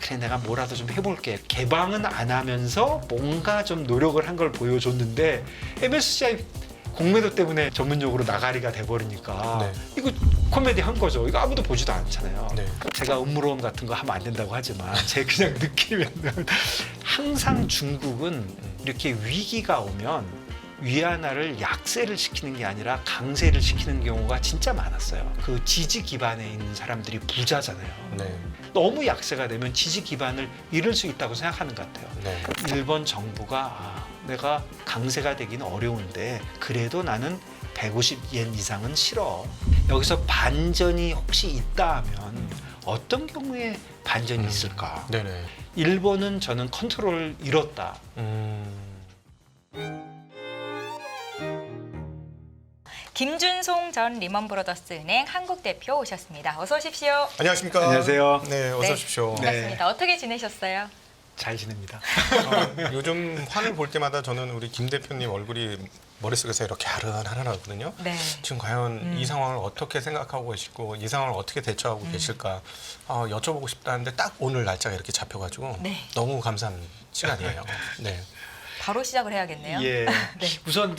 그래 내가 뭐라도 좀 해볼게. 개방은 안 하면서 뭔가 좀 노력을 한 걸 보여줬는데 MSCI 공매도 때문에 전문용어로 나가리가 돼버리니까 네. 이거 코미디 한 거죠. 이거 아무도 보지도 않잖아요. 네. 제가 음모론 같은 거 하면 안 된다고 하지만 제 그냥 느끼면 항상 중국은 이렇게 위기가 오면 위안화를 약세를 시키는 게 아니라 강세를 시키는 경우가 진짜 많았어요. 그 지지 기반에 있는 사람들이 부자잖아요. 네. 너무 약세가 되면 지지 기반을 잃을 수 있다고 생각하는 것 같아요. 네. 일본 정부가 내가 강세가 되기는 어려운데 그래도 나는 150yen 이상은 싫어. 여기서 반전이 혹시 있다 하면 어떤 경우에 반전이 있을까? 네네. 일본은 저는 컨트롤을 잃었다. 김준송 전 리먼브러더스 은행 한국 대표 오셨습니다. 어서 오십시오. 안녕하십니까. 안녕하세요. 네, 어서 오십시오. 네. 반갑습니다. 어떻게 지내셨어요? 잘 지냅니다. 요즘 화를 볼 때마다 저는 우리 김 대표님 얼굴이 머릿속에서 이렇게 아른아른하거든요. 네. 지금 과연 이 상황을 어떻게 생각하고 계시고 이 상황을 어떻게 대처하고 계실까 여쭤보고 싶다는데 딱 오늘 날짜가 이렇게 잡혀가지고 네. 너무 감사한 시간이에요. 네. 바로 시작을 해야겠네요. 예. 네. 우선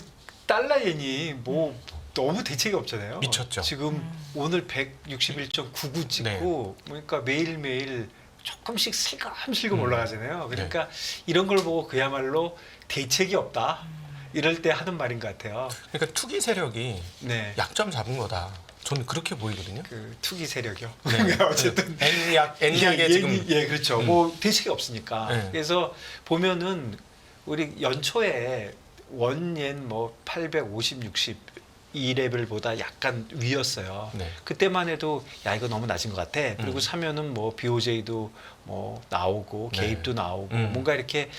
달러엔이 뭐 너무 대책이 없잖아요. 미쳤죠. 지금 오늘 161.99 찍고 그러니까 매일매일 조금씩 슬금슬금 올라가잖아요. 그러니까 이런 걸 보고 그야말로 대책이 없다. 이럴 때 하는 말인 것 같아요. 그러니까 투기 세력이 네. 약점 잡은 거다. 저는 그렇게 보이거든요. 그 투기 세력이요. 네. 어쨌든 N약에 예, 지금 예, 그렇죠. 뭐 대책이 없으니까. 네. 그래서 보면은 우리 연초에 원옌 뭐 850, 60 이 레벨보다 약간 위였어요. 네. 그때만 해도 야 이거 너무 낮은 것 같아. 그리고 사면은 뭐 BOJ도 뭐 나오고 네. 개입도 나오고 뭔가 이렇게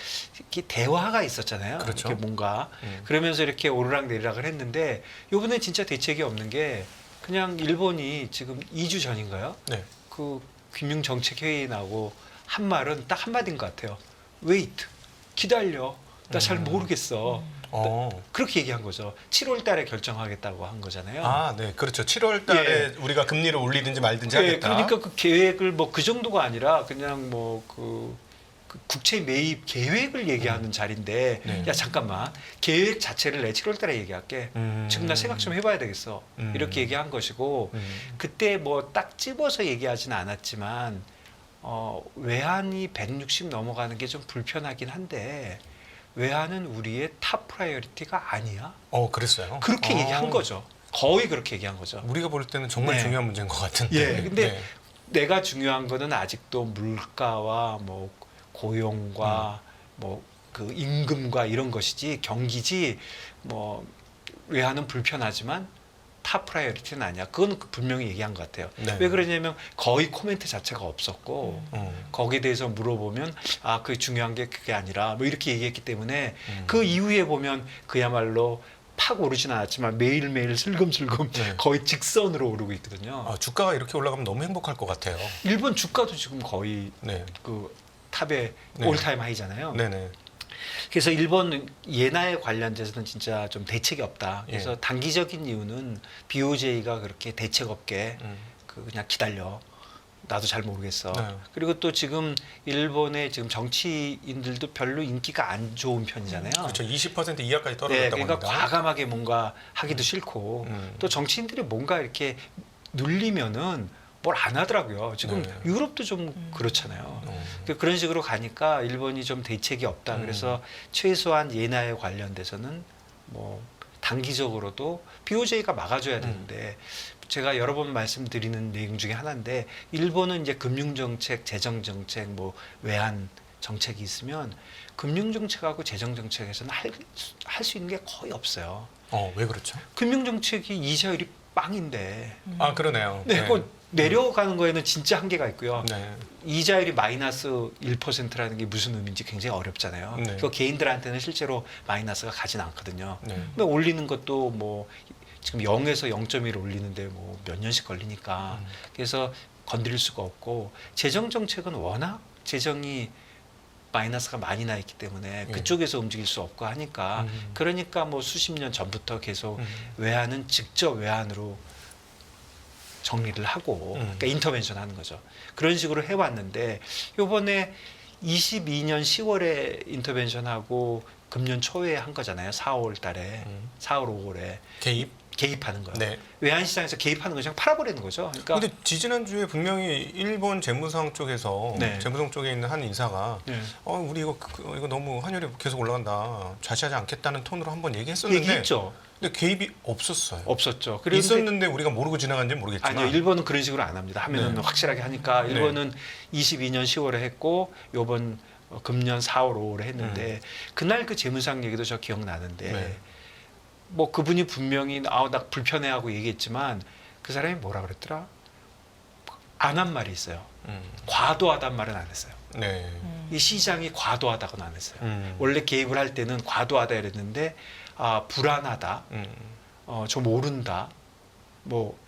대화가 있었잖아요. 그렇죠. 이렇게 뭔가 그러면서 이렇게 오르락 내리락을 했는데 이번에 진짜 대책이 없는 게 그냥 일본이 지금 2주 전인가요? 네. 그 금융정책회의에 나오고 한 말은 딱 한마디인 것 같아요. wait, 기다려. 나 잘 모르겠어. 그렇게 얘기한 거죠. 7월 달에 결정하겠다고 한 거잖아요. 아, 네, 그렇죠. 7월 달에 우리가 금리를 올리든지 말든지 예, 하겠다. 그러니까 그 계획을 뭐 그 정도가 아니라 그냥 뭐 그 국채 매입 계획을 얘기하는 자리인데 네. 야 잠깐만 계획 자체를 내 7월 달에 얘기할게. 지금 나 생각 좀 해봐야 되겠어. 이렇게 얘기한 것이고 그때 뭐 딱 집어서 얘기하지는 않았지만 외환이 160 넘어가는 게 좀 불편하긴 한데 외환은 우리의 탑 프라이어리티가 아니야. 그랬어요. 그렇게 얘기한 거죠. 거의 그렇게 얘기한 거죠. 우리가 볼 때는 정말 네. 중요한 문제인 것 같은데. 예, 근데 네. 내가 중요한 거는 아직도 물가와 뭐 고용과 뭐 그 임금과 이런 것이지 경기지 뭐 외환은 불편하지만 탑 프라이어리티는 아니야. 그건 분명히 얘기한 것 같아요. 네. 왜 그러냐면 거의 코멘트 자체가 없었고 거기에 대해서 물어보면 아, 그 중요한 게 그게 아니라 뭐 이렇게 얘기했기 때문에 그 이후에 보면 그야말로 팍 오르진 않았지만 매일매일 슬금슬금 네. 거의 직선으로 오르고 있거든요. 주가가 이렇게 올라가면 너무 행복할 것 같아요. 일본 주가도 지금 거의 네. 그 탑의 네. 올타임 하이잖아요. 네네. 그래서 일본 예나에 관련돼서는 진짜 좀 대책이 없다. 그래서 예. 단기적인 이유는 BOJ가 그렇게 대책 없게 그냥 기다려. 나도 잘 모르겠어. 네. 그리고 또 지금 일본의 지금 정치인들도 별로 인기가 안 좋은 편이잖아요. 그렇죠. 20% 이하까지 네, 떨어졌다고 그러니까 합니다. 과감하게 뭔가 하기도 싫고 또 정치인들이 뭔가 이렇게 눌리면은 뭘 안 하더라고요. 지금 네. 유럽도 좀 그렇잖아요. 그런 식으로 가니까 일본이 좀 대책이 없다. 그래서 최소한 예나에 관련돼서는 뭐 단기적으로도 BOJ가 막아줘야 되는데 제가 여러 번 말씀드리는 내용 중에 하나인데 일본은 이제 금융정책, 재정정책, 뭐 외환 정책이 있으면 금융정책하고 재정정책에서는 할 수 있는 게 거의 없어요. 왜 그렇죠? 금융정책이 이자율이 빵인데 아, 그러네요. 네, 그 내려가는 거에는 진짜 한계가 있고요. 네. 이자율이 마이너스 1%라는 게 무슨 의미인지 굉장히 어렵잖아요. 네. 그 개인들한테는 실제로 마이너스가 가진 않거든요. 네. 근데 올리는 것도 뭐 지금 0에서 0.1 올리는데 뭐 몇 년씩 걸리니까 그래서 건드릴 수가 없고 재정 정책은 워낙 재정이 마이너스가 많이 나 있기 때문에 그쪽에서 움직일 수 없고 하니까 그러니까 뭐 수십 년 전부터 계속 외환은 직접 외환으로 정리를 하고 그러니까 인터벤션 하는 거죠. 그런 식으로 해왔는데 요번에 22년 10월에 인터벤션하고 금년 초에 한 거잖아요. 4월 달에 4월 5월에 개입하는 거예요. 네. 외환시장에서 개입하는 거 그냥 팔아버리는 거죠. 그러니까 근데 지지난주에 분명히 일본 재무상 쪽에서 네. 재무성 쪽에 있는 한 인사가 네. 우리 이거 너무 환율이 계속 올라간다. 좌시하지 않겠다는 톤으로 한번 얘기했었는데 얘기했죠. 근데 개입이 없었어요. 없었죠. 그런데 있었는데 우리가 모르고 지나간지 모르겠지만 아니요, 일본은 그런 식으로 안 합니다. 하면은 네. 확실하게 하니까 일본은 22년 10월에 했고 요번 금년 4월 5월에 했는데 그날 그 재무상 얘기도 저 기억나는데 네. 뭐 그분이 분명히 나 불편해하고 얘기했지만 그 사람이 뭐라 그랬더라? 안 한 말이 있어요. 과도하단 말은 안 했어요. 네. 이 시장이 과도하다고는 안 했어요. 음. 원래 개입을 할 때는 과도하다 이랬는데 불안하다, 좀 오른다, 뭐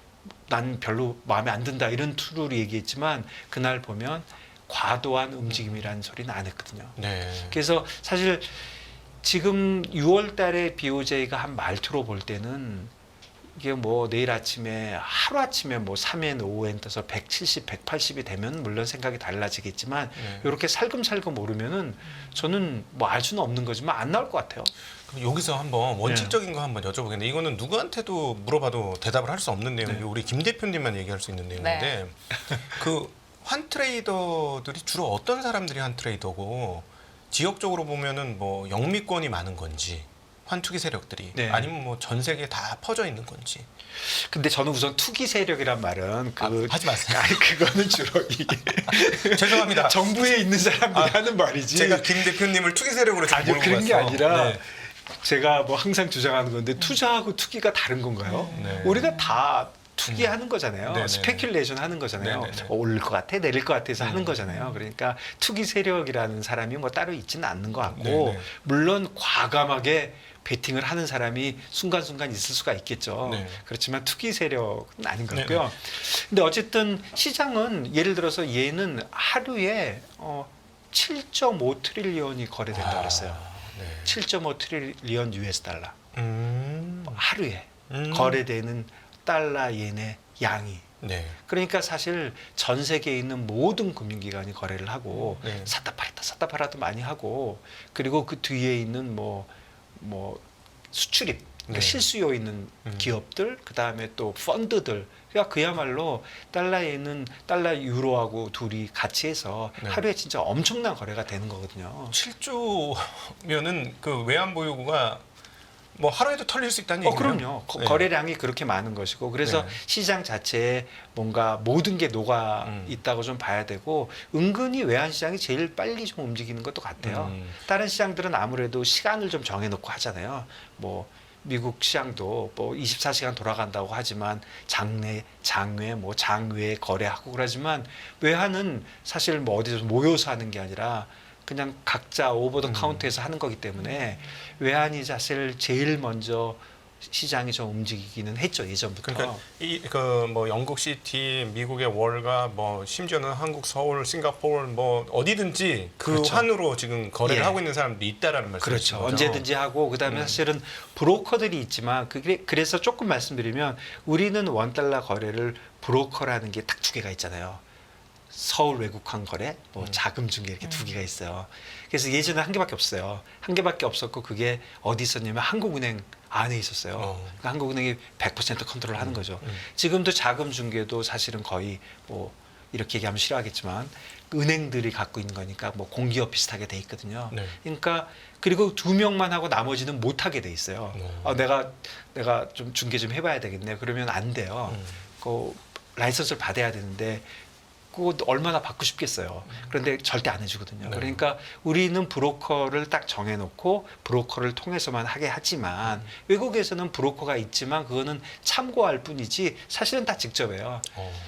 난 별로 마음에 안 든다 이런 투로 얘기했지만 그날 보면 과도한 움직임이라는 소리는 안 했거든요. 네. 그래서 사실 지금 6월 달에 BOJ가 한 말투로 볼 때는 이게 뭐 내일 아침에 하루 아침에 뭐 3엔 5엔 떠서 170, 180이 되면 물론 생각이 달라지겠지만 네. 이렇게 살금살금 오르면은 저는 뭐 알 수는 없는 거지만 안 나올 것 같아요. 그럼 여기서 한번 원칙적인 거 한번 여쭤보겠는데 이거는 누구한테도 물어봐도 대답을 할 수 없는 내용이고 네. 우리 김 대표님만 얘기할 수 있는 내용인데 그 환 트레이더들이 주로 어떤 사람들이 환 트레이더고 지역적으로 보면은 뭐 영미권이 많은 건지 환투기 세력들이 네. 아니면 뭐 전 세계에 다 퍼져 있는 건지. 근데 저는 우선 투기 세력이란 말은 하지 마세요. 아니 그거는 주로 이 죄송합니다. 정부에 있는 사람들이 하는 말이지. 제가 김 대표님을 투기 세력으로 잘 아니요 몰고 그런 게 갔어. 아니라 네. 제가 뭐 항상 주장하는 건데 투자하고 투기가 다른 건가요? 네. 우리가 다 투기하는 거잖아요. 네네. 스페큘레이션 하는 거잖아요. 네네네. 오를 것 같아, 내릴 것 같아서 하는 거잖아요. 그러니까 투기 세력이라는 사람이 뭐 따로 있지는 않는 것 같고 네네. 물론 과감하게 베팅을 하는 사람이 순간순간 있을 수가 있겠죠. 네. 그렇지만 투기 세력은 아닌 것 같고요. 근데 어쨌든 시장은 예를 들어서 얘는 하루에 7.5 트릴리언이 거래된다고 그랬어요. 네. 7.5 트릴리언 US 달러. 음. 하루에 거래되는 달러 옌의 양이. 네. 그러니까 사실 전 세계에 있는 모든 금융기관이 거래를 하고 네. 샀다 팔았도 많이 하고 그리고 그 뒤에 있는 뭐 수출입 그러니까 네. 실수요 있는 기업들 그 다음에 또 펀드들 그러니까 그야말로 달러에는 달러 유로하고 둘이 같이 해서 네. 하루에 진짜 엄청난 거래가 되는 거거든요. 7조면은 그 외환 보유고가 뭐 하루에도 털릴 수 있다는 얘기예요. 그럼요. 네. 거래량이 그렇게 많은 것이고 그래서 네. 시장 자체에 뭔가 모든 게 녹아 음. 있다고 좀 봐야 되고 은근히 외환 시장이 제일 빨리 좀 움직이는 것도 같아요. 다른 시장들은 아무래도 시간을 좀 정해놓고 하잖아요. 뭐 미국 시장도 뭐 24시간 돌아간다고 하지만 장외 뭐 장외 거래하고 그러지만 외환은 사실 뭐 어디서 모여서 하는 게 아니라 그냥 각자 오버 더 카운트에서 하는 거기 때문에 외환이 사실 제일 먼저 시장이 좀 움직이기는 했죠 예전부터. 그러니까 그 뭐 영국 시티, 미국의 월가, 뭐 심지어는 한국 서울, 싱가포르 뭐 어디든지 그 그렇죠. 환으로 지금 거래를 예. 하고 있는 사람들이 있다라는 말씀이죠. 그렇죠. 언제든지 하고 그다음에 사실은 브로커들이 있지만 그래서 조금 말씀드리면 우리는 원달러 거래를 브로커라는 게 딱 두 개가 있잖아요. 서울 외국환 거래, 뭐 자금 중개 이렇게 두 개가 있어요. 그래서 예전에 한 개밖에 없어요. 한 개밖에 없었고 그게 어디 있었냐면 한국은행 안에 있었어요. 그러니까 한국은행이 100% 컨트롤하는 거죠. 지금도 자금 중개도 사실은 거의 뭐 이렇게 얘기하면 싫어하겠지만 은행들이 갖고 있는 거니까 뭐 공기업 비슷하게 돼 있거든요. 네. 그러니까 그리고 두 명만 하고 나머지는 못 하게 돼 있어요. 내가 좀 중개 좀 해봐야 되겠네. 그러면 안 돼요. 그 라이선스를 받아야 되는데. 그거 얼마나 받고 싶겠어요. 그런데 절대 안 해주거든요. 네. 그러니까 우리는 브로커를 딱 정해놓고 브로커를 통해서만 하게 하지만 외국에서는 브로커가 있지만 그거는 참고할 뿐이지 사실은 다 직접해요.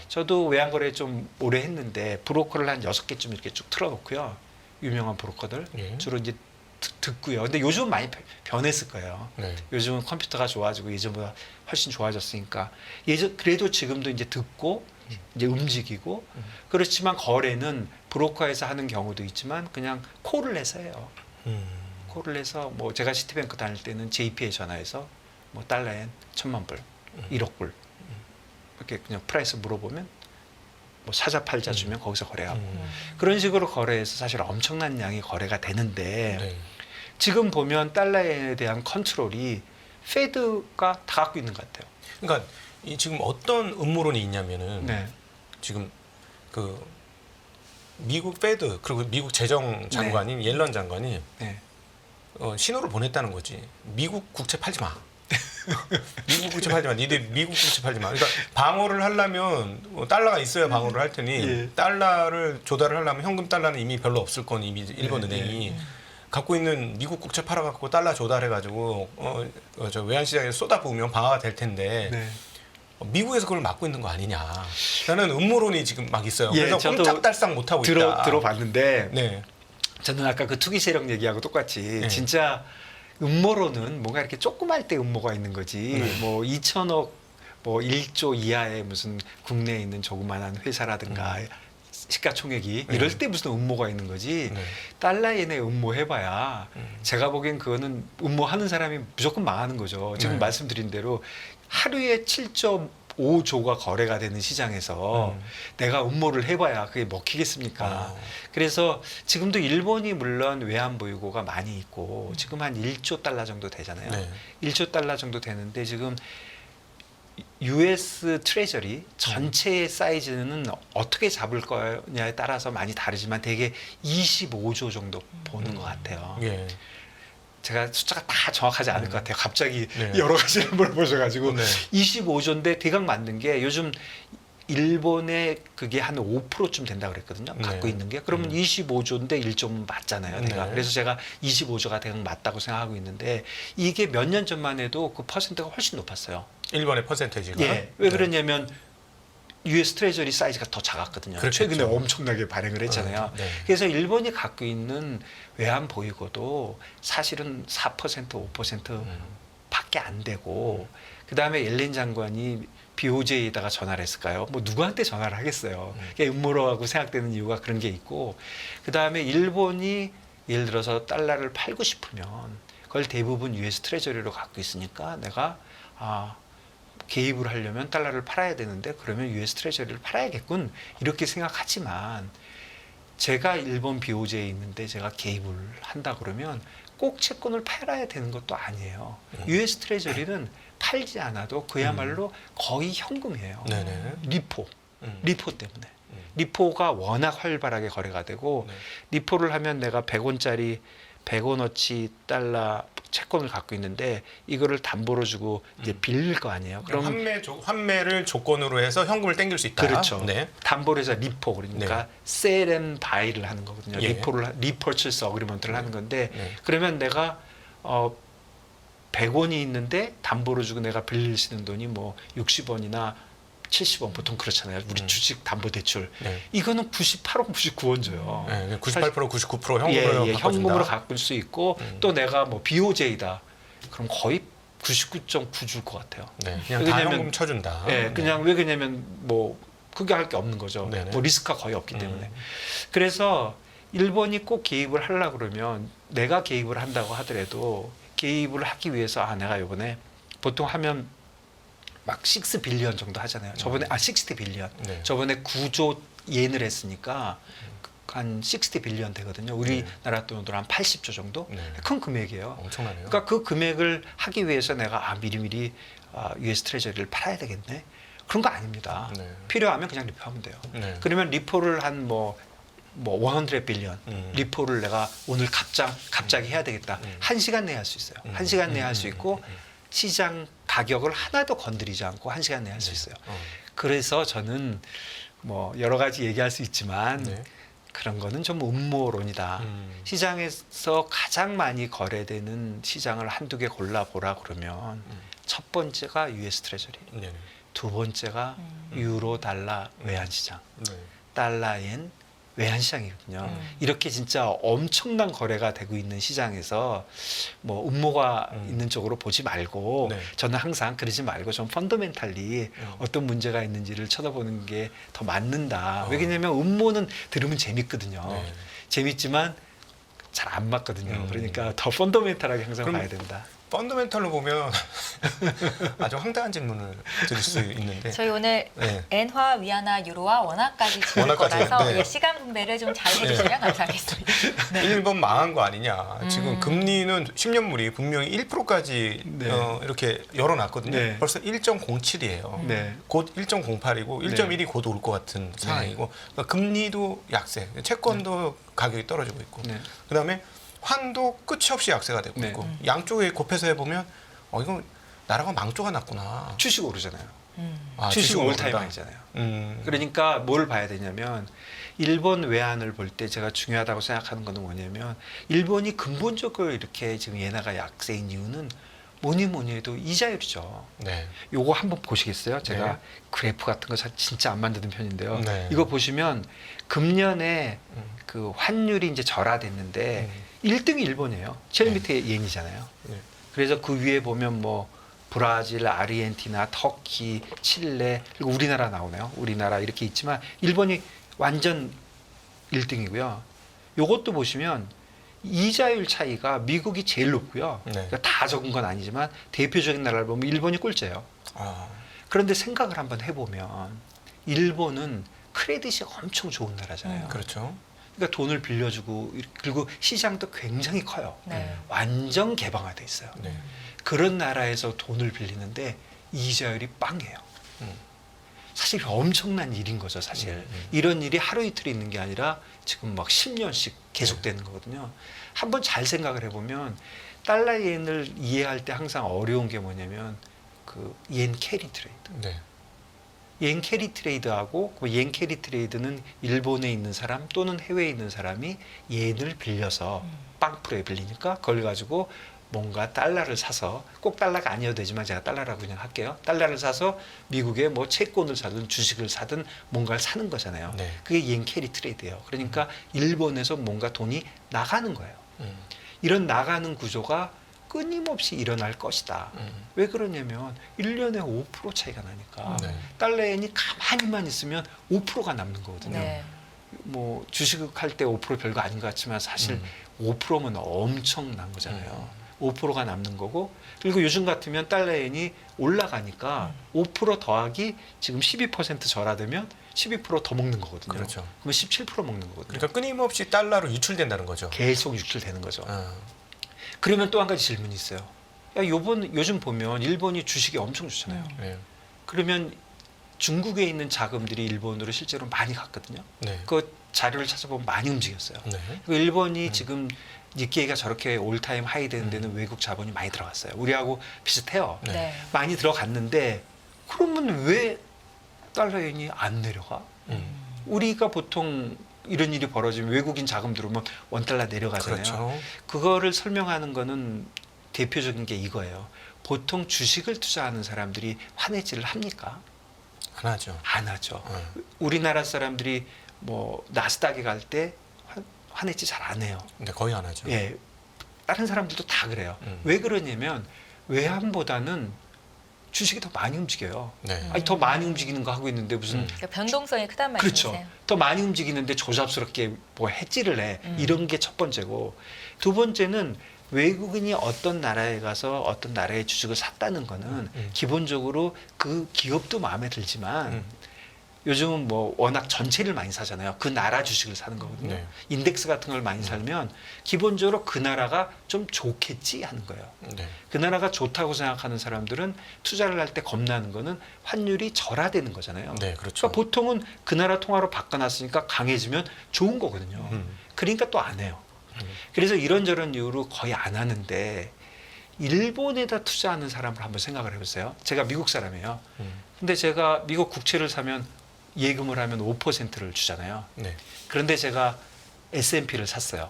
저도 외환거래 좀 오래 했는데 브로커를 한 6개쯤 이렇게 쭉 틀어놓고요. 유명한 브로커들 예. 주로 이제 듣고요. 근데 요즘은 많이 변했을 거예요. 네. 요즘은 컴퓨터가 좋아지고 예전보다 훨씬 좋아졌으니까 그래도 지금도 이제 듣고 이제 움직이고 그렇지만 거래는 브로커에서 하는 경우도 있지만 그냥 콜을 해서 해요. 콜을 해서 뭐 제가 시티뱅크 다닐 때는 JP에 전화해서 뭐 달러엔 1,000만 불, 1억 불 이렇게 그냥 프라이스 물어보면 뭐 사자 팔자 주면 거기서 거래하고 음. 그런 식으로 거래해서 사실 엄청난 양이 거래가 되는데 네. 지금 보면 달러에 대한 컨트롤이 페드가 다 갖고 있는 것 같아요. 그러니까 이 지금 어떤 음모론이 있냐면은 네. 지금 그 미국 페드 그리고 미국 재정 장관인 옐런 장관이 네. 신호를 보냈다는 거지. 미국 국채 팔지 마. 미국 국채 팔지 마. 니들 미국 국채 팔지 마. 그러니까 방어를 하려면 달러가 있어야 방어를 할 테니 예. 달러를 조달을 하려면 현금 달러는 이미 별로 없을 거니 이미 일본 네, 은행이 갖고 있는 미국 국채 팔아갖고 달러 조달해가지고 저 외환시장에 쏟아부으면 방어가 될 텐데 네. 미국에서 그걸 막고 있는 거 아니냐라는 음모론이 지금 막 있어요. 예, 그래서 저도 꼼짝달싹 못 하고 있다. 들어봤는데 네. 저는 아까 그 투기 세력 얘기하고 똑같이 네. 진짜 음모론은 뭔가 이렇게 조그만 때 음모가 있는 거지 네. 뭐 2천억 뭐 1조 이하의 무슨 국내에 있는 조그만한 회사라든가 시가총액이 네. 이럴 때 무슨 음모가 있는 거지 네. 달러 예내 음모 해봐야 제가 보기엔 그거는 음모하는 사람이 무조건 망하는 거죠. 지금 네. 말씀드린 대로 하루에 7.5조가 거래가 되는 시장에서 내가 음모를 해봐야 그게 먹히겠습니까? 그래서 지금도 일본이 물론 외환 보유고가 많이 있고 지금 한 1조 달러 정도 되잖아요. 네. 1조 달러 정도 되는데 지금 US 트레저리 전체의 사이즈는 어떻게 잡을 거냐에 따라서 많이 다르지만 대개 25조 정도 보는 것 같아요. 예. 제가 숫자가 다 정확하지 않을 것 같아요. 갑자기 네. 여러 가지를 물어보셔가지고 네. 25조인데 대강 맞는 게 요즘 일본의 그게 한 5%쯤 된다 그랬거든요. 갖고 네. 있는 게. 그러면 25조인데 1조면 맞잖아요. 내가. 네. 그래서 제가 25조가 대강 맞다고 생각하고 있는데 이게 몇 년 전만 해도 그 퍼센트가 훨씬 높았어요. 일본의 퍼센테이지가. 예. 왜 네. 그러냐면 US 트레저리 사이즈가 더 작았거든요. 그렇겠죠. 최근에 엄청나게 발행을 했잖아요. 네. 그래서 일본이 갖고 있는 외환 보유고도 사실은 4%, 5% 밖에 안 되고 그다음에 옐렌 장관이 BOJ에다가 전화를 했을까요? 뭐 누구한테 전화를 하겠어요. 그게 음모론하고 생각되는 이유가 그런 게 있고 그다음에 일본이 예를 들어서 달러를 팔고 싶으면 그걸 대부분 US 트레저리로 갖고 있으니까 내가 개입을 하려면 달러를 팔아야 되는데 그러면 US 트레저리를 팔아야겠군 이렇게 생각하지만 제가 일본 BOJ에 있는데 제가 개입을 한다 그러면 꼭 채권을 팔아야 되는 것도 아니에요. US 트레저리는 팔지 않아도 그야말로 거의 현금이에요. 네네. 리포 때문에. 음. 리포가 워낙 활발하게 거래가 되고 네. 리포를 하면 내가 100원짜리 100원어치 달러 채권을 갖고 있는데 이거를 담보로 주고 이제 빌릴 거 아니에요. 그럼 환매를 조건으로 해서 현금을 땡길 수 있다. 그렇죠. 네. 담보를 해서 리포 그러니까 sell and buy를 하는 거거든요. 예. 리퍼처스 어그리먼트를 하는 건데 네. 그러면 내가 100원이 있는데 담보로 주고 내가 빌릴 수 있는 돈이 뭐 60원이나 70원 보통 그렇잖아요. 우리 주식 담보 대출. 네. 이거는 98원, 99원 줘요. 네. 98%, 99% 현금으로 현금으로 바꿀 수 있고 또 내가 뭐 BOJ다. 그럼 거의 99.9 줄 것 같아요. 네. 그냥 다 왜냐면- 현금 쳐준다. 예, 그냥 왜 그러냐면 뭐 크게 할 게 없는 거죠. 네네. 뭐 리스크가 거의 없기 때문에. 그래서 일본이 꼭 개입을 하려고 그러면 내가 개입을 한다고 하더라도 개입을 하기 위해서 내가 이번에 보통 하면 막 6 빌리언 정도 하잖아요. 저번에 60 빌리언. 네. 저번에 9조 옌을 했으니까 한 60 빌리언 되거든요. 우리나라 돈으로 한 80조 정도? 네. 큰 금액이에요. 엄청나네요. 그러니까 그 금액을 하기 위해서 내가 미리미리 US 트레저리를 팔아야 되겠네. 그런 거 아닙니다. 네. 필요하면 그냥 리포하면 돼요. 네. 그러면 리포를 한 뭐 100 빌리언 리포를 내가 오늘 갑자기 해야 되겠다. 1시간 내에 할 수 있어요. 1시간 내에 할 수 있고 시장 가격을 하나도 건드리지 않고 1시간 내에 할 수 있어요. 그래서 저는 뭐 여러 가지 얘기할 수 있지만 네. 그런 거는 좀 음모론이다. 시장에서 가장 많이 거래되는 시장을 한두 개 골라보라 그러면 첫 번째가 US 트레저리, 네. 두 번째가 유로 달러 외환시장, 네. 달러엔 외환시장이거든요. 이렇게 진짜 엄청난 거래가 되고 있는 시장에서 뭐 음모가 있는 쪽으로 보지 말고 네. 저는 항상 그러지 말고 좀 펀더멘탈리 어떤 문제가 있는지를 쳐다보는 게 더 맞는다. 왜냐하면 음모는 들으면 재밌거든요. 네. 재밌지만 잘 안 맞거든요. 그러니까 더 펀더멘탈하게 항상 그럼 봐야 된다. 펀더멘털로 보면 아주 황당한 질문을 드릴 수 있는데 저희 오늘 네. 엔화, 위안화, 유로화, 원화까지 지을 원화까지, 거라서 네. 예, 시간 분배를 좀 잘 해주시면 감사하겠습니다. 네. 일본 망한 거 아니냐. 지금 금리는 10년물이 분명히 1%까지 네. 이렇게 열어놨거든요. 네. 벌써 1.07이에요. 네. 곧 0.08이고 1.1이 곧 올 것 같은 상황이고 그러니까 금리도 약세, 채권도 가격이 떨어지고 있고 네. 그다음에 환도 끝이 없이 약세가 되고 네. 있고 양쪽에 곱해서 해보면 이거 나라가 망조가 났구나. 주식 오르잖아요. 아, 주식 주식은 올타임 오른다. 하이잖아요. 그러니까 뭘 봐야 되냐면 일본 외환을 볼 때 제가 중요하다고 생각하는 거는 뭐냐면 일본이 근본적으로 이렇게 지금 엔화가 약세인 이유는 뭐니 해도 이자율이죠. 네. 요거 한번 보시겠어요? 제가 네. 그래프 같은 거 진짜 안 만드는 편인데요. 네. 이거 보시면 금년에 그 환율이 이제 절하됐는데 1등이 일본이에요. 제일 네. 밑에 엔이잖아요. 네. 그래서 그 위에 보면 뭐 브라질, 아르헨티나, 터키, 칠레 그리고 우리나라 나오네요. 우리나라 이렇게 있지만 일본이 완전 1등이고요. 요것도 보시면 이자율 차이가 미국이 제일 높고요. 네. 그러니까 다 적은 건 아니지만 대표적인 나라를 보면 일본이 꼴째예요. 아, 그런데 생각을 한번 해보면 일본은 크레딧이 엄청 좋은 나라잖아요. 그렇죠. 그러니까 돈을 빌려주고 그리고 시장도 굉장히 커요. 네. 완전 개방화돼 있어요. 네. 그런 나라에서 돈을 빌리는데 이자율이 빵이에요. 음. 사실 엄청난 일인 거죠, 사실. 이런 일이 하루 이틀 있는 게 아니라 지금 막 10년씩 계속되는 거거든요. 한번 잘 생각을 해보면 달러 엔을 이해할 때 항상 어려운 게 뭐냐면 그 옌 캐리 트레이드. 네. 옌 캐리 트레이드하고 그 옌 캐리 트레이드는 일본에 있는 사람 또는 해외에 있는 사람이 옌을 빌려서 빵프로에 빌리니까 그걸 가지고 뭔가 달러를 사서 꼭 달러가 아니어도 되지만 제가 달러라고 그냥 할게요. 달러를 사서 미국에 뭐 채권을 사든 주식을 사든 뭔가를 사는 거잖아요. 네. 그게 옌 캐리 트레이드예요. 그러니까 일본에서 뭔가 돈이 나가는 거예요. 음. 이런 나가는 구조가 끊임없이 일어날 것이다. 왜 그러냐면 1년에 5% 차이가 나니까 네. 달러엔이 가만히만 있으면 5%가 남는 거거든요. 네. 뭐 주식할 때 5% 별거 아닌 것 같지만 사실 5%면 엄청난 거잖아요. 5%가 남는 거고 그리고 요즘 같으면 달러엔이 올라가니까 5% 더하기 지금 12% 절하되면 12%더 먹는 거거든요. 그렇죠. 그러면 17% 먹는 거거든요. 그러니까 끊임없이 달러로 유출된다는 거죠. 계속 유출되는 거죠. 아, 그러면 또 한 가지 질문이 있어요. 야, 요즘 보면 일본이 주식이 엄청 좋잖아요. 네. 그러면 중국에 있는 자금들이 일본으로 실제로 많이 갔거든요. 네. 그 자료를 찾아보면 많이 움직였어요. 네. 그 일본이 지금 니케이가 저렇게 올타임 하이 되는 데는 외국 자본이 많이 들어갔어요. 우리하고 비슷해요. 네. 네. 많이 들어갔는데 그러면 왜 달러엔이 안 내려가? 우리가 보통 이런 일이 벌어지면 외국인 자금 들어오면 원달러 내려가잖아요. 그렇죠. 그거를 설명하는 거는 대표적인 게 이거예요. 보통 주식을 투자하는 사람들이 환해지를 합니까? 안 하죠. 안 하죠. 우리나라 사람들이 뭐 나스닥에 갈 때 환해지 잘 안 해요. 근데 거의 안 하죠. 예, 다른 사람들도 다 그래요. 음. 왜 그러냐면 외환보다는 주식이 더 많이 움직여요. 네. 아니 더 많이 움직이는 거 하고 있는데 무슨 그러니까 변동성이 크단 그렇죠. 말씀이세요? 더 많이 움직이는데 조잡스럽게 뭐 해지를 해. 이런 게 첫 번째고 두 번째는 외국인이 어떤 나라에 가서 어떤 나라의 주식을 샀다는 거는 기본적으로 그 기업도 마음에 들지만 요즘은 뭐 워낙 전체를 많이 사잖아요. 그 나라 주식을 사는 거거든요. 네. 인덱스 같은 걸 많이 살면 기본적으로 그 나라가 좀 좋겠지 하는 거예요. 네. 그 나라가 좋다고 생각하는 사람들은 투자를 할 때 겁나는 거는 환율이 절하되는 거잖아요. 네, 그렇죠. 그러니까 보통은 그 나라 통화로 바꿔놨으니까 강해지면 좋은 거거든요. 그러니까 또 안 해요. 그래서 이런저런 이유로 거의 안 하는데 일본에다 투자하는 사람을 한번 생각을 해보세요. 제가 미국 사람이에요. 근데 제가 미국 국채를 사면 예금을 하면 5%를 주잖아요. 네. 그런데 제가 S&P를 샀어요.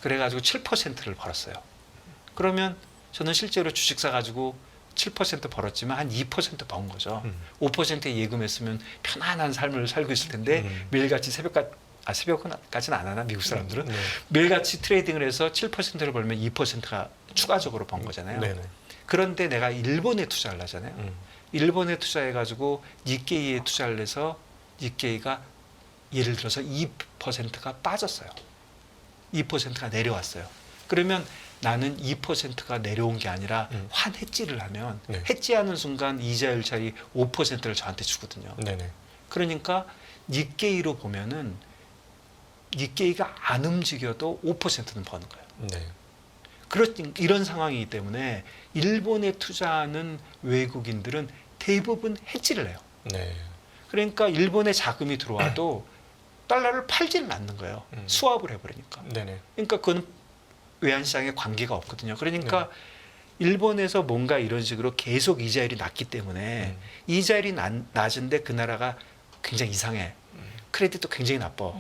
그래가지고 7%를 벌었어요. 그러면 저는 실제로 주식 사가지고 7% 벌었지만 한 2% 번 거죠. 5%에 예금했으면 편안한 삶을 살고 있을 텐데 매일같이 새벽까지는 안 하나 미국 사람들은 네. 매일같이 트레이딩을 해서 7%를 벌면 2%가 추가적으로 번 거잖아요. 네네. 그런데 내가 일본에 투자를 하잖아요. 일본에 투자해가지고 니케이에 투자를 해서 니케이가 예를 들어서 2%가 빠졌어요. 2%가 내려왔어요. 그러면 나는 2%가 내려온 게 아니라 환 해지를 하면 네. 해지하는 순간 이자율 차이 5%를 저한테 주거든요. 네네. 그러니까 니케이로 보면은 니케이가 안 움직여도 5%는 버는 거예요. 네. 이런 상황이기 때문에 일본에 투자하는 외국인들은 대부분 해지를 해요. 네. 그러니까 일본에 자금이 들어와도 달러를 팔지는 않는 거예요. 수합을 해버리니까. 네네. 그러니까 그건 외환시장에 관계가 없거든요. 그러니까 일본에서 뭔가 이런 식으로 계속 이자율이 낮기 때문에 이자율이 낮은데 그 나라가 굉장히 이상해. 크레딧도 굉장히 나빠.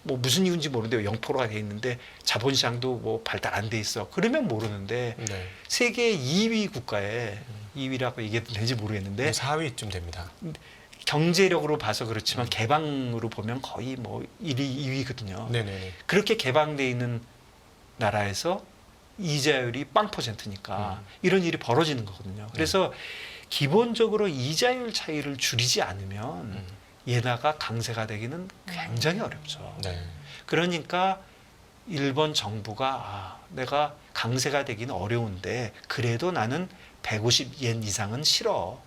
뭐 무슨 이유인지 모르는데 0%가 돼 있는데 자본시장도 뭐 발달 안 돼 있어. 그러면 모르는데 네. 세계 2위 국가에 2위라고 얘기해도 되는지 모르겠는데 4위쯤 됩니다. 경제력으로 봐서 그렇지만 개방으로 보면 거의 뭐 1위, 2위거든요. 네네네. 그렇게 개방돼 있는 나라에서 이자율이 0%니까 이런 일이 벌어지는 거거든요. 그래서 기본적으로 이자율 차이를 줄이지 않으면 예나가 강세가 되기는 굉장히 어렵죠. 네. 그러니까 일본 정부가 내가 강세가 되기는 어려운데 그래도 나는 150yen 이상은 싫어.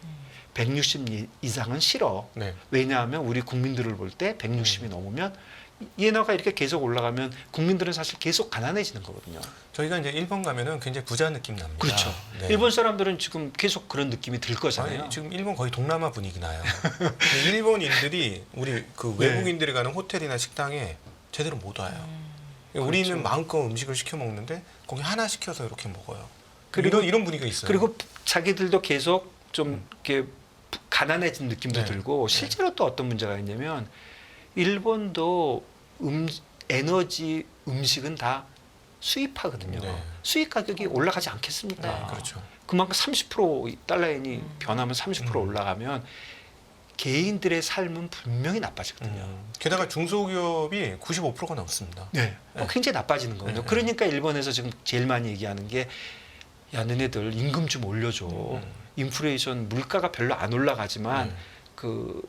160 이상은 싫어. 네. 왜냐하면 우리 국민들을 볼 때 160이 넘으면 예나가 이렇게 계속 올라가면 국민들은 사실 계속 가난해지는 거거든요. 저희가 이제 일본 가면은 굉장히 부자 느낌 납니다. 그렇죠. 네. 일본 사람들은 지금 계속 그런 느낌이 들 거잖아요. 아니, 지금 일본 거의 동남아 분위기 나요. 근데 일본인들이 우리 그 네. 외국인들이 가는 호텔이나 식당에 제대로 못 와요. 우리는 그렇죠. 마음껏 음식을 시켜 먹는데 거기 하나 시켜서 이렇게 먹어요. 그리고- 이런 분위기가 있어요. 그리고 자기들도 계속 좀 이렇게 가난해진 느낌도 네. 들고 실제로 또 어떤 문제가 있냐면 일본도 에너지 음식은 다 수입하거든요. 네. 수입 가격이 올라가지 않겠습니까? 네, 그렇죠. 그만큼 30% 달러엔이 변하면 30% 올라가면 개인들의 삶은 분명히 나빠지거든요. 게다가 중소기업이 95%가 넘습니다. 네. 굉장히 나빠지는 거거든요. 네. 그러니까 일본에서 지금 제일 많이 얘기하는 게 야, 너네들 임금 좀 올려줘. 인플레이션 물가가 별로 안 올라가지만 그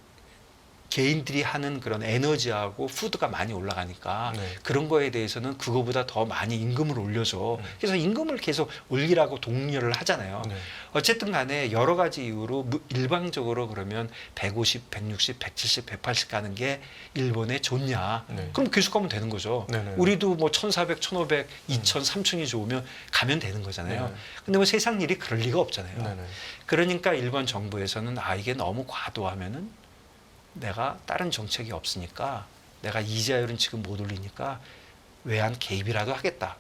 개인들이 하는 그런 에너지하고 푸드가 많이 올라가니까 네. 그런 거에 대해서는 그거보다 더 많이 임금을 올려줘. 그래서 임금을 계속 올리라고 독려를 하잖아요. 네. 어쨌든 간에 여러 가지 이유로 일방적으로 그러면 150, 160, 170, 180 가는 게 일본에 좋냐. 네. 그럼 계속 가면 되는 거죠. 네네. 우리도 뭐 1400, 1500, 2000, 3000이 좋으면 가면 되는 거잖아요. 네. 근데 뭐 세상 일이 그럴 리가 없잖아요. 네네. 그러니까 일본 정부에서는 이게 너무 과도하면은 내가 다른 정책이 없으니까 내가 이자율은 지금 못 올리니까 외환 개입이라도 하겠다.